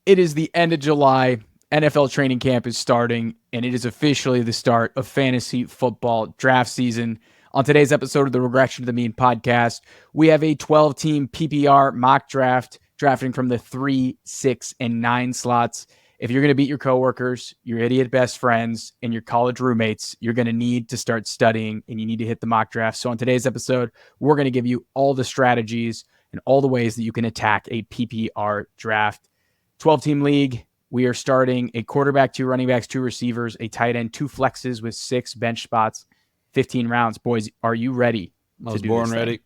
It is the end of July. NFL training camp is starting, and it is officially the start of fantasy football draft season. On today's episode of the Regression to the Mean podcast, we have a 12-team PPR mock draft, drafting from the 3, 6, and 9 slots. If you're going to beat your coworkers, your idiot best friends, and your college roommates, you're going to need to start studying, and you need to hit the mock draft. So on today's episode, we're going to give you all the strategies and all the ways that you can attack a PPR draft. 12-team league. We are starting a quarterback, 2 running backs, 2 receivers, a tight end, 2 flexes with 6 bench spots, 15 rounds. Boys, are you ready? I was born ready.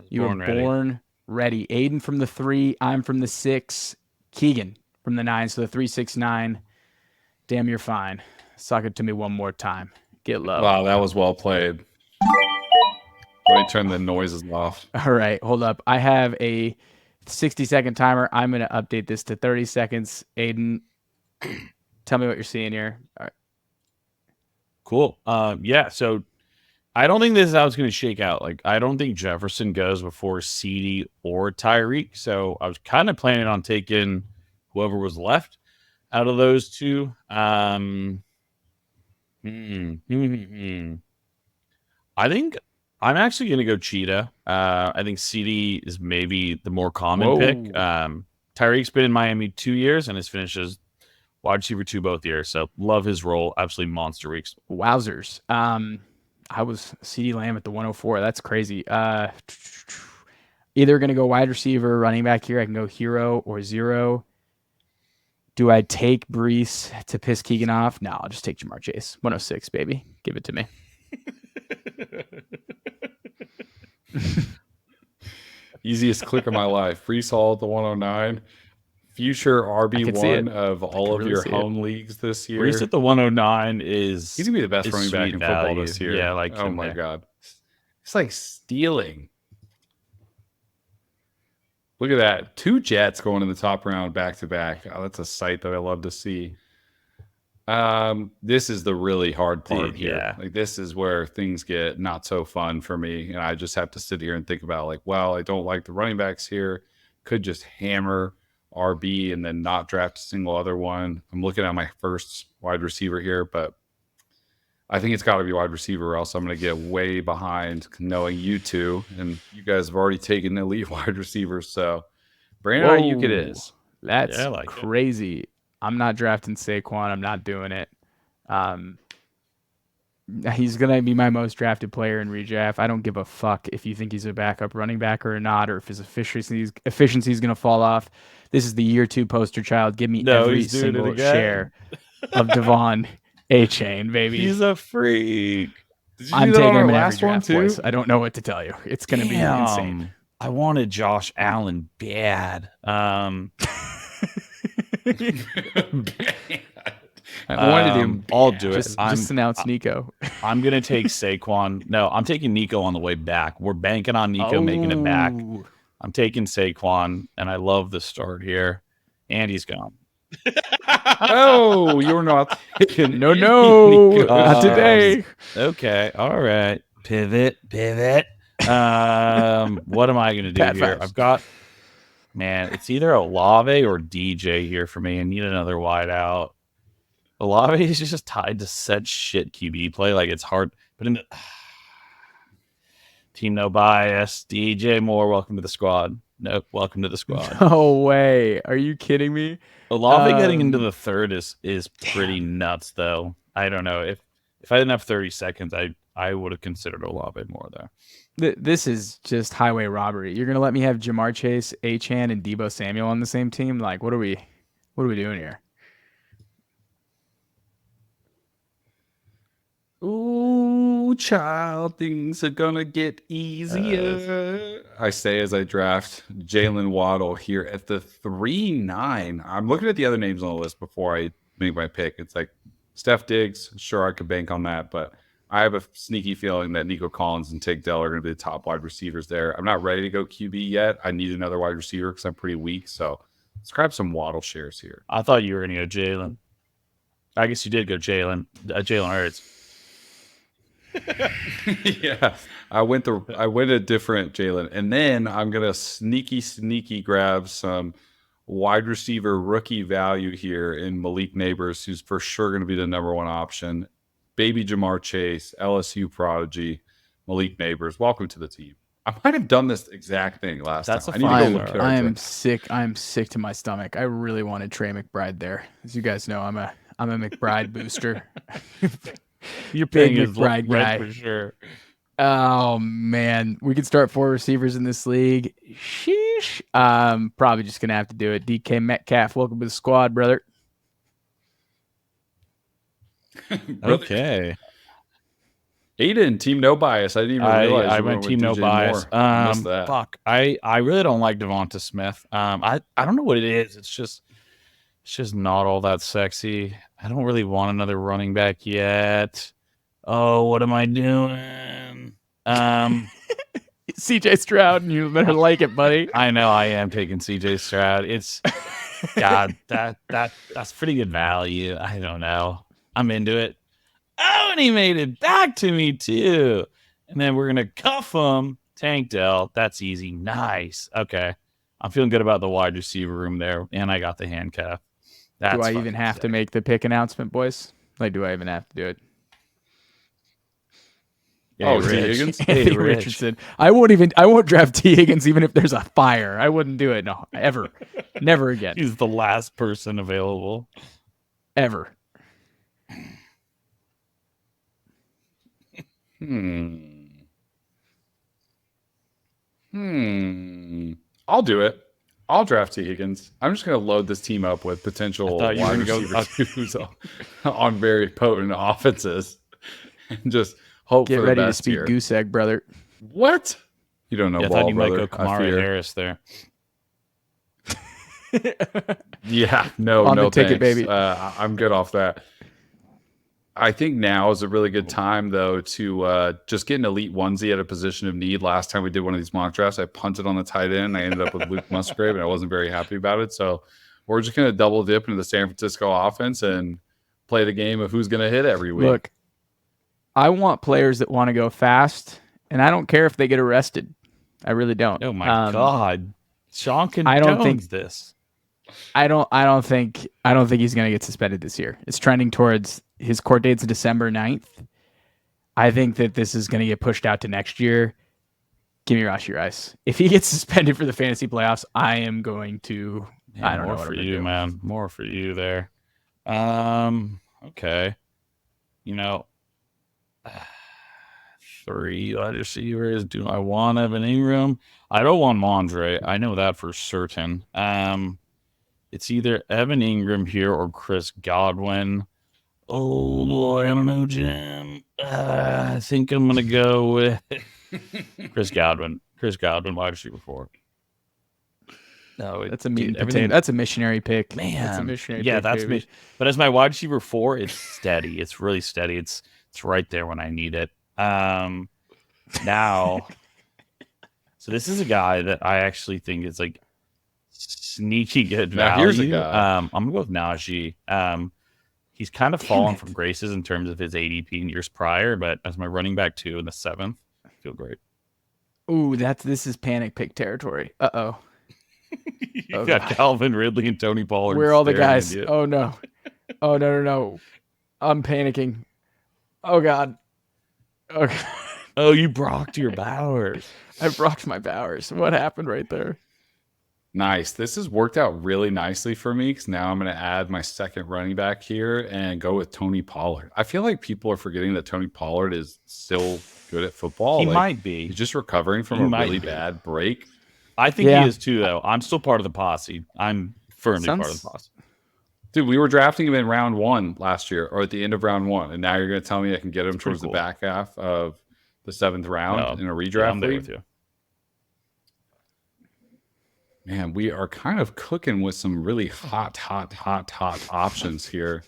You were born ready. Aidan from the 3, I'm from the 6, Keegan from the 9, so the 3, 6, 9. Damn, you're fine. Suck it to me one more time. Get low. Wow, that was well played. Let me turn the noises off. All right, hold up. I have a 60-second timer. I'm going to update this to 30 seconds. Aidan, tell me what you're seeing here. All right. Cool. Yeah, so I don't think this is how it's going to shake out. Like, I don't think Jefferson goes before CD or Tyreek. So I was kind of planning on taking whoever was left out of those two. I think I'm actually going to go Cheetah. I think CD is maybe the more common pick. Tyreek's been in Miami 2 years and has finished as wide receiver 2 both years. So love his role. Absolutely monster weeks. Wowzers. I was CD Lamb at the 104. That's crazy. Either going to go wide receiver, running back here. I can go hero or zero. Do I take Brees to piss Keegan off? No, I'll just take Jamar Chase. 106, baby. Give it to me. Easiest click of my life. Brees Hall at the 109. Future RB1 of all of your home leagues this year. Brees at the 109 is... He's going to be the best running back in football this year. Yeah, like oh my God. It's like stealing. Look at that. 2 Jets going in the top round back-to-back. Oh, that's a sight that I love to see. This is the really hard part here. Yeah. Like, this is where things get not so fun for me. And I just have to sit here and think about, like, well, I don't like the running backs here. Could just hammer RB and then not draft a single other one. I'm looking at my first wide receiver here, but I think it's got to be wide receiver or else I'm going to get way behind knowing you two. And you guys have already taken elite wide receivers. So Brandon Ayuk it is. That's crazy. I'm not drafting Saquon. I'm not doing it. He's going to be my most drafted player in redraft. I don't give a fuck if you think he's a backup running back or not, or if his efficiency is going to fall off. This is the year 2 poster child. Give me every single share of Devon A-Chain, baby. He's a freak. I'm taking him in every draft, boys. I don't know what to tell you. It's going to be insane. I wanted Josh Allen bad. I wanted him. I'll do it. Just announce Nico. I'm going to take Saquon. No, I'm taking Nico on the way back. We're banking on Nico making it back. I'm taking Saquon, and I love the start here. And he's gone. Oh, you're not taking No, not today. Okay, all right. Pivot. What am I going to do here? I've got, it's either Olave or DJ here for me. I need another wide out. Olave is just tied to such shit QB play. Like, it's hard. But in the team, no bias. DJ Moore, welcome to the squad. Nope, welcome to the squad. No way. Are you kidding me? Olave getting into the third is pretty nuts, though. I don't know. If I didn't have 30 seconds, I would have considered Olave more, though. This is just highway robbery. You're going to let me have Jamar Chase, Achane, and Deebo Samuel on the same team? Like, what are we doing here? Ooh, child, things are gonna get easier. I say as I draft Jalen Waddle here at the 3-9. I'm looking at the other names on the list before I make my pick. It's like Steph Diggs. Sure, I could bank on that, but I have a sneaky feeling that Nico Collins and Tig Dell are going to be the top wide receivers there. I'm not ready to go QB yet. I need another wide receiver because I'm pretty weak. So let's grab some Waddle shares here. I thought you were going to go Jalen. I guess you did go Jalen Hurts. Yeah, I went a different Jalen, and then I'm gonna sneaky grab some wide receiver rookie value here in Malik Neighbors, who's for sure going to be the number one option. Baby Jamar Chase, LSU prodigy, Malik Neighbors. Welcome to the team. I might have done this exact thing last time. I need to go look at our I'm sick. I'm sick to my stomach. I really wanted Trey McBride there. As you guys know, I'm a McBride booster. You're Big paying his McBride guy for sure. Oh man, we could start 4 receivers in this league. Sheesh. Probably just gonna have to do it. DK Metcalf, welcome to the squad, brother. Okay. Aidan, team no bias. I didn't even realize I went team no bias. Fuck. I really don't like Devonta Smith. I don't know what it is. It's just not all that sexy. I don't really want another running back yet. Oh, what am I doing? CJ Stroud, and you better like it, buddy. I know I am taking CJ Stroud. It's God, that's pretty good value. I don't know. I'm into it. Oh, and he made it back to me too. And then we're gonna cuff him. Tank Dell. That's easy. Nice. Okay. I'm feeling good about the wide receiver room there. And I got the handcuff. Do I even have to make the pick announcement, boys? Like, do I even have to do it? Oh, T. Higgins? Anthony Richardson. I won't draft T. Higgins even if there's a fire. I wouldn't do it. No, ever. Never again. He's the last person available. Ever. I'll do it. I'll draft T. Higgins. I'm just going to load this team up with potential wide receivers on very potent offenses and just hope Get for the ready best to speak here. goose egg, brother. What? You don't know I ball, thought you brother. might go Kamara Harris there. Yeah, no, On no the ticket, thanks. baby. I'm good off that. I think now is a really good time, though, to just get an elite onesie at a position of need. Last time we did one of these mock drafts, I punted on the tight end. I ended up with Luke Musgrave, and I wasn't very happy about it. So we're just going to double dip into the San Francisco offense and play the game of who's going to hit every week. Look, I want players that want to go fast, and I don't care if they get arrested. I really don't. Oh my God, Shaun condones I don't think this. I don't think he's going to get suspended this year. It's trending towards his court date's December 9th. I think that this is going to get pushed out to next year. Give me Rashee Rice. If he gets suspended for the fantasy playoffs, I am going to. Yeah, I don't know more what for I'm you, do. man. More for you there. Okay. 3 wide receivers. Do I want Evan Ingram? I don't want Mondre. I know that for certain. It's either Evan Ingram here or Chris Godwin. Oh boy, I don't know, Jim. I think I'm gonna go with Chris Godwin. Chris Godwin, wide receiver 4. No, that's a meat and potato. That's a missionary pick. Man, that's a missionary yeah, pick, that's me. But as my wide receiver 4, it's steady. It's really steady. It's right there when I need it. Now, so this is a guy that I actually think is like sneaky good value. Now here's a guy. I'm gonna go with Najee. He's kind of fallen from graces in terms of his ADP in years prior, but as my running back 2 in the 7th, I feel great. Ooh, this is panic pick territory. Uh-oh. You got Calvin Ridley and Tony Pollard. Where are all the guys? Oh no. Oh no. I'm panicking. Oh God. Okay. Oh, you brocked your Bowers. I brocked my Bowers. What happened right there? Nice. This has worked out really nicely for me because now I'm going to add my second running back here and go with Tony Pollard. I feel like people are forgetting that Tony Pollard is still good at football. He might be. He's just recovering from a really bad break. I think he is too, though. I'm still part of the posse. I'm firmly part of the posse. Dude, we were drafting him in round 1 last year or at the end of round 1. And now you're going to tell me I can get him towards the back half of the 7th round in a redraft I'm there league? with you. Man, we are kind of cooking with some really hot options here.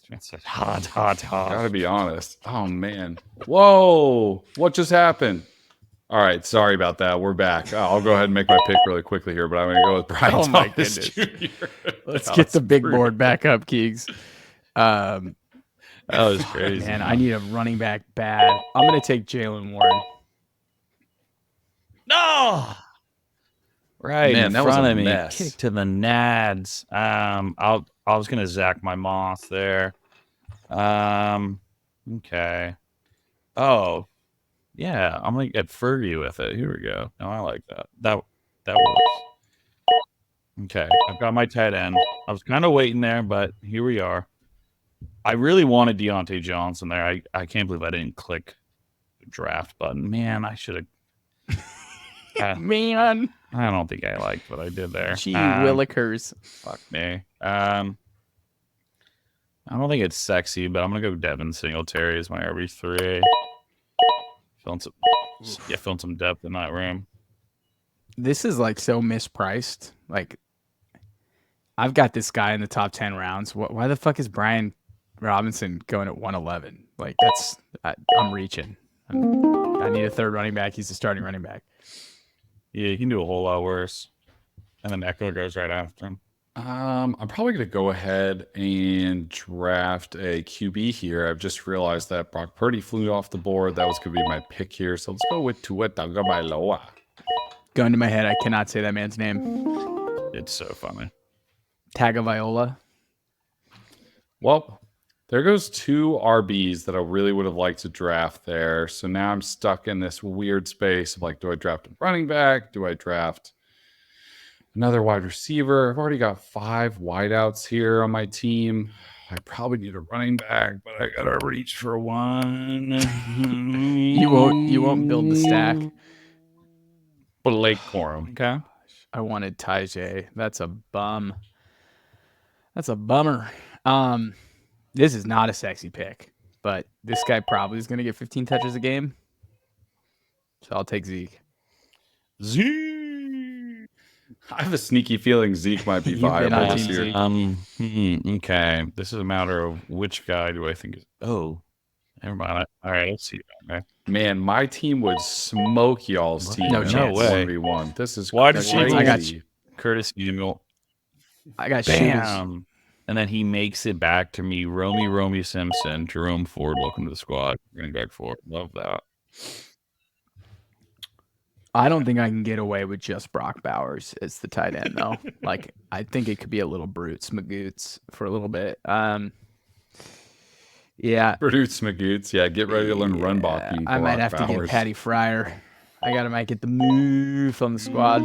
It's hot. Gotta be honest. Oh, man. Whoa. What just happened? All right. Sorry about that. We're back. I'll go ahead and make my pick really quickly here, but I'm going to go with Brian Thomas Jr. Let's get the big board back up, Keegs. That was crazy. Man, I need a running back bad. I'm going to take Jalen Warren. No! right Man, in that was front a of me. mess. Kick to the nads. I was gonna Zach my moth there. Okay. Oh, yeah. I'm gonna get Fergie with it. Here we go. No, I like that. That works. Okay, I've got my tight end. I was kind of waiting there, but here we are. I really wanted Deontay Johnson there. I can't believe I didn't click the draft button. Man, I should have. Man. I don't think I liked what I did there. Gee willikers. Fuck me. I don't think it's sexy, but I'm gonna go Devin Singletary as my RB3. Feeling some depth in that room. This is like so mispriced. Like, I've got this guy in the top 10 rounds. Why the fuck is Brian Robinson going at 111? Like, I'm reaching. I need a third running back. He's the starting running back. Yeah, he can do a whole lot worse. And then Echo goes right after him. I'm probably going to go ahead and draft a QB here. I've just realized that Brock Purdy flew off the board. That was going to be my pick here. So let's go with Tua Tagovailoa. Gun to my head, I cannot say that man's name. It's so funny. Tagovailoa. Well, there goes 2 RBs that I really would have liked to draft there. So now I'm stuck in this weird space of like, do I draft a running back? Do I draft another wide receiver? I've already got 5 wideouts here on my team. I probably need a running back, but I gotta reach for one. You won't build the stack. Blake Corum. Okay. I wanted Tajay. That's a bum. That's a bummer. This is not a sexy pick, but this guy probably is going to get 15 touches a game. So I'll take Zeke. Zeke. I have a sneaky feeling Zeke might be You've been viable on this Team year. Zeke. Okay. This is a matter of which guy do I think is. Oh, never mind. All right, let's see. Okay. Man, my team would smoke y'all's team. No in chance. a 1v1. This is Wide crazy. receiver. I got you. Curtis Samuel. I got shooters. Bam. And then he makes it back to me. Romy Simpson, Jerome Ford. Welcome to the squad. Running back Ford. Love that. I don't think I can get away with just Brock Bowers as the tight end, though. Like, I think it could be a little Brutes Magoots for a little bit. Yeah. Brutes Magoots. Yeah, get ready to learn run blocking. I might have to get Patty Fryer. Might get the move on the squad.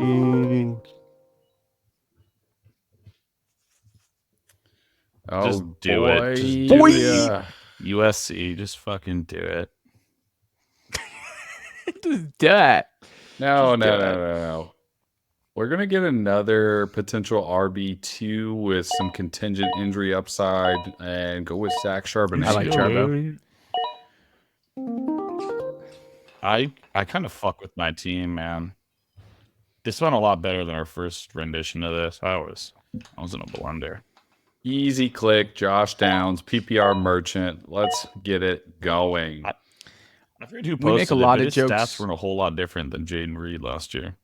Oh, Just do boy. it. Just Boy. do it. USC. Just fucking do it. Just do it. No. We're going to get another potential RB2 with some contingent injury upside and go with Zach Charbonnet. I like Charbo. I kind of fuck with my team, man. This went a lot better than our first rendition of this. I was in a blunder. Easy click, Josh Downs, PPR merchant. Let's get it going. I forget who We make posted a lot it, of but his jokes. stats weren't a whole lot different than Jaden Reed last year.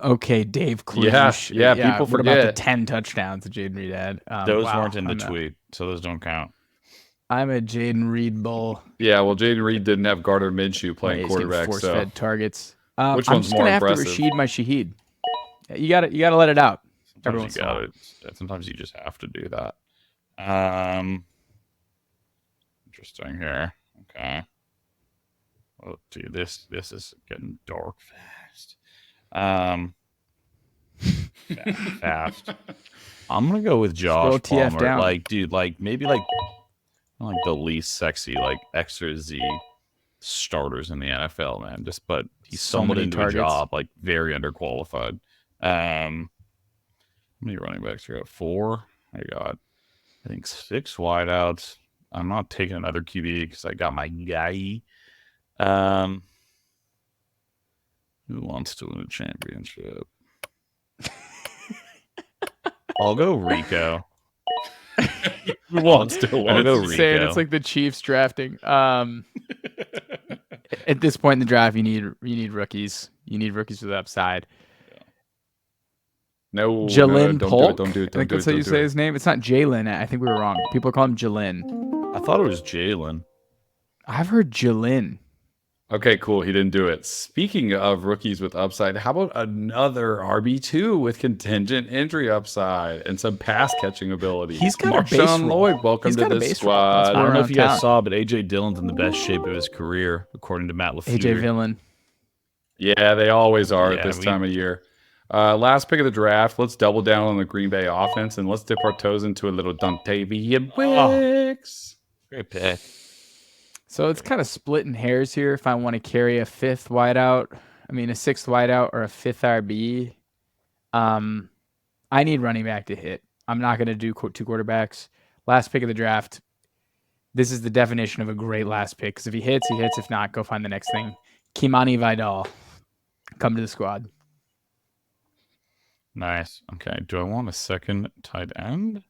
Okay, Dave Kluge. Yeah, people What about the forget. 10 touchdowns that Jaden Reed had? Those wow, weren't in the I'm tweet, so those don't count. I'm a Jaden Reed bull. Yeah, well, Jaden Reed didn't have Gardner Minshew playing He's getting quarterback, so force-fed targets. Which I'm one's just more gonna have impressive? to Rashid my Shaheed. You gotta let it out. Every once in a while. Sometimes you just have to do that. Interesting here. Okay. Oh, dude, this is getting dark fast. Fast. I'm gonna go with Josh Scroll TF Palmer. down. Like, dude, maybe the least sexy, extra Z starters in the NFL, man. But he So stumbled many into targets. a job very underqualified. How many running backs you got? 4. I got, I think 6 wideouts. I'm not taking another QB because I got my guy. Who wants to win a championship? I'll go Rico. Who wants to win? I'll go Rico. Saying it's like the Chiefs drafting. At this point in the draft, you need rookies. You need rookies with upside. no, Jalen Polk. Don't do it. I think that's how you say his name. It's not Jalen. I think we were wrong. People call him Jalen. I thought it was Jalen. I've heard Jalen. Okay, cool. He didn't do it. Speaking of rookies with upside, how about another RB2 with contingent injury upside and some pass catching ability? He's got a base Marshawn role. Lloyd, welcome He's to got a this base role. That's squad. I don't know if around you guys town. saw, but AJ Dillon's in the best shape of his career, according to Matt LaFleur. AJ Villain. Yeah, they always are at Yeah, this time of year. Last pick of the draft. Let's double down on the Green Bay offense and let's dip our toes into a little Dontavian Wicks. Great pick. So it's kind of splitting hairs here if I want to carry a sixth wideout or a fifth RB. I need running back to hit. I'm not going to do 2 quarterbacks. Last pick of the draft. This is the definition of a great last pick because if he hits, he hits. If not, go find the next thing. Kimani Vidal, come to the squad. Nice. Okay. Do I want a second tight end?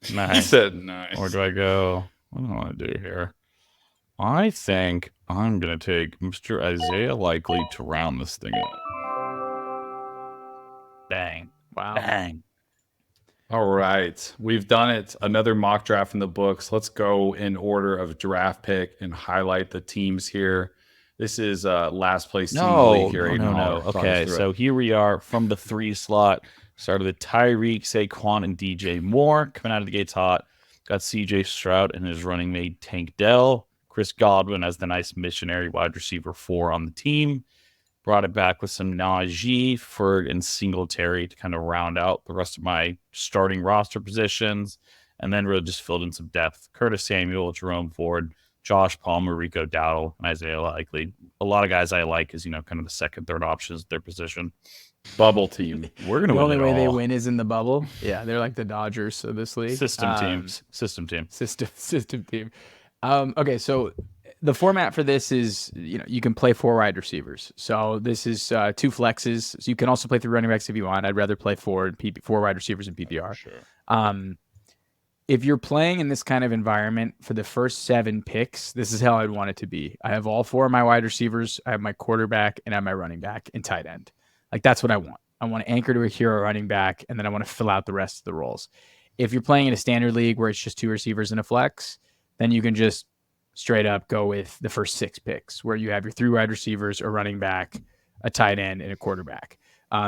He Nice. said nice. Or do I go? What do I want to do here? I think I'm going to take Mr. Isaiah Likely to round this thing up. Bang. Wow. Bang. All right. We've done it. Another mock draft in the books. Let's go in order of draft pick and highlight the teams here. This is last place team in the league here. Aidan Holler. Talk us Okay, through so it. here we are from the 3 slot. Started with Tyreek, Saquon, and DJ Moore. Coming out of the gates hot. Got CJ Stroud and his running mate Tank Dell. Chris Godwin as the nice missionary wide receiver 4 on the team. Brought it back with some Najee, Ferg, and Singletary to kind of round out the rest of my starting roster positions. And then really just filled in some depth. Curtis Samuel, Jerome Ford, Josh Palmer, Rico Dowdle, and Isaiah Likely. A lot of guys I like is, kind of the second, third options at their position. Bubble team. We're going to The win only it way they all. win is in the bubble. Yeah, they're like the Dodgers of this league. System team. System team. Okay, so the format for this is, you can play 4 wide receivers. So this is 2 flexes. So you can also play 3 running backs if you want. I'd rather play 4 wide receivers in PPR. Sure. If you're playing in this kind of environment for the first 7 picks, this is how I'd want it to be. I have all 4 of my wide receivers. I have my quarterback and I have my running back and tight end. Like, that's what I want. I want to anchor to a hero running back, and then I want to fill out the rest of the roles. If you're playing in a standard league where it's just 2 receivers and a flex, then you can just straight up go with the first 6 picks where you have your 3 wide receivers, a running back, a tight end, and a quarterback.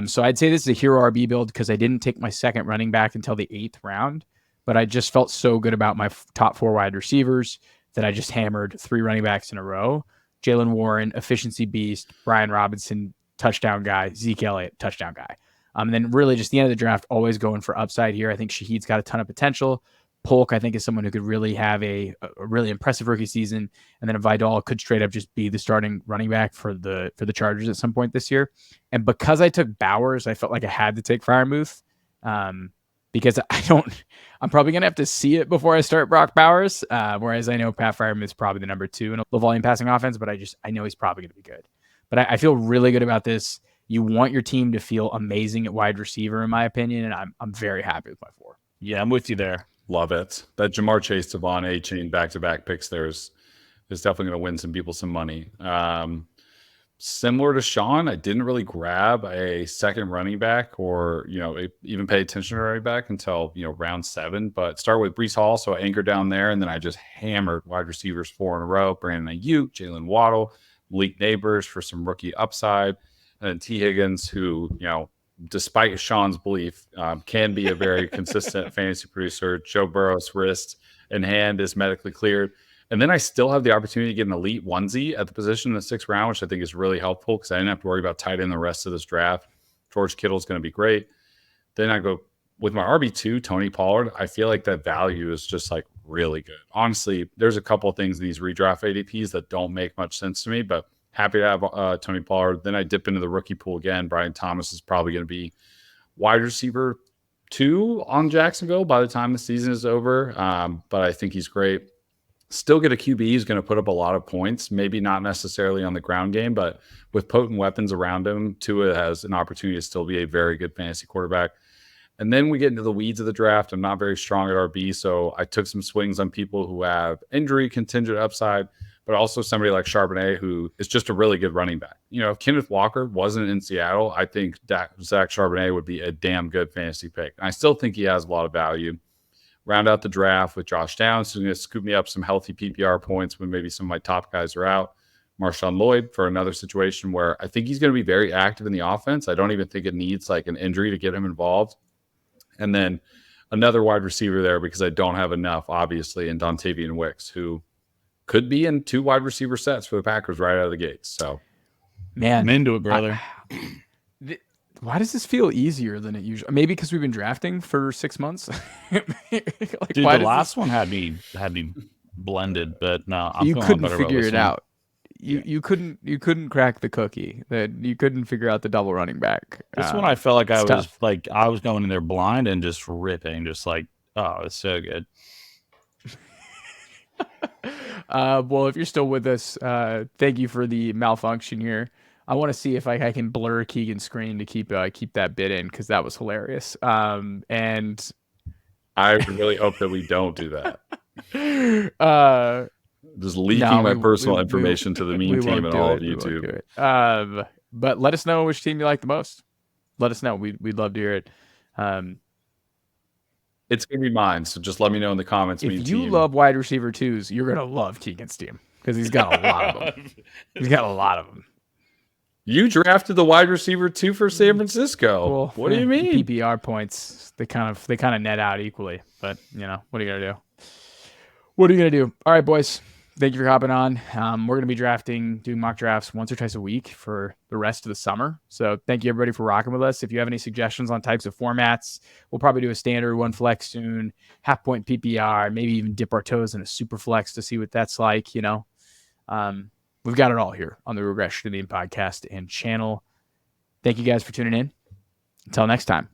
So I'd say this is a hero RB build because I didn't take my second running back until the 8th round, but I just felt so good about my top 4 wide receivers that I just hammered 3 running backs in a row. Jalen Warren, efficiency beast, Brian Robinson, touchdown guy, Zeke Elliott, touchdown guy. And then really just the end of the draft, always going for upside here. I think Shaheed's got a ton of potential. Polk, I think, is someone who could really have a really impressive rookie season. And then Vidal could straight up just be the starting running back for the Chargers at some point this year. And because I took Bowers, I felt like I had to take Freiermuth because I'm probably going to have to see it before I start Brock Bowers. Whereas I know Pat Freiermuth is probably the number 2 in a low volume passing offense, but I know he's probably going to be good. But I feel really good about this. You want your team to feel amazing at wide receiver, in my opinion, and I'm very happy with my 4. Yeah, I'm with you there. Love it. That Jamar Chase, Devon A chain back-to-back picks there is definitely going to win some people some money. Similar to Shaun, I didn't really grab a second running back or, even pay attention to running back until, round 7. But start with Breece Hall, so I anchored down there, and then I just hammered wide receivers 4 in a row. Brandon Ayuk, Jalen Waddle, Malik Neighbors for some rookie upside, and then T. Higgins, who, despite Shaun's belief, can be a very consistent fantasy producer. Joe Burrow's wrist and hand is medically cleared. And then I still have the opportunity to get an elite onesie at the position in the 6th round, which I think is really helpful because I didn't have to worry about tight end the rest of this draft. George Kittle's going to be great. Then I go with my RB2, Tony Pollard. I feel like that value is just like really good. Honestly, there's a couple of things in these redraft ADPs that don't make much sense to me, but happy to have Tony Pollard. Then I dip into the rookie pool again. Brian Thomas is probably going to be wide receiver 2 on Jacksonville by the time the season is over, but I think he's great. Still get a QB who's going to put up a lot of points, maybe not necessarily on the ground game, but with potent weapons around him, Tua has an opportunity to still be a very good fantasy quarterback. And then we get into the weeds of the draft. I'm not very strong at RB, so I took some swings on people who have injury contingent upside, but also somebody like Charbonnet, who is just a really good running back. If Kenneth Walker wasn't in Seattle, I think Zach Charbonnet would be a damn good fantasy pick. And I still think he has a lot of value. Round out the draft with Josh Downs, who's going to scoop me up some healthy PPR points when maybe some of my top guys are out. Marshawn Lloyd for another situation where I think he's going to be very active in the offense. I don't even think it needs like an injury to get him involved. And then another wide receiver there because I don't have enough, obviously, in Dontavian Wicks, who could be in 2 wide receiver sets for the Packers right out of the gates. So, man, I'm into it, brother. Why does this feel easier than it usually? Maybe because we've been drafting for 6 months. Like, dude, the last one had me blended, but no, you couldn't figure it out. You couldn't crack the cookie. That you couldn't figure out the double running back. This one I felt like I was going in there blind and just ripping, just like, oh, it's so good. Well, if you're still with us, thank you for the malfunction here. I want to see if I can blur Keegan's screen to keep that bit in because that was hilarious. And I really hope that we don't do that. Just leaking my personal information to the meme team and all of YouTube. But let us know which team you like the most. Let us know. We'd love to hear it. It's going to be mine, so just let me know in the comments. If you love wide receiver 2s, you're going to love Keegan's team because he's got a lot of them. He's got a lot of them. You drafted the wide receiver 2 for San Francisco. Well, what do you mean? PPR points, they kind of net out equally. But, what are you going to do? What are you going to do? All right, boys. Thank you for hopping on. We're going to be doing mock drafts once or twice a week for the rest of the summer. So thank you, everybody, for rocking with us. If you have any suggestions on types of formats, we'll probably do a standard one flex soon, half point PPR, maybe even dip our toes in a super flex to see what that's like. We've got it all here on the Regression to the Mean podcast and channel. Thank you guys for tuning in. Until next time.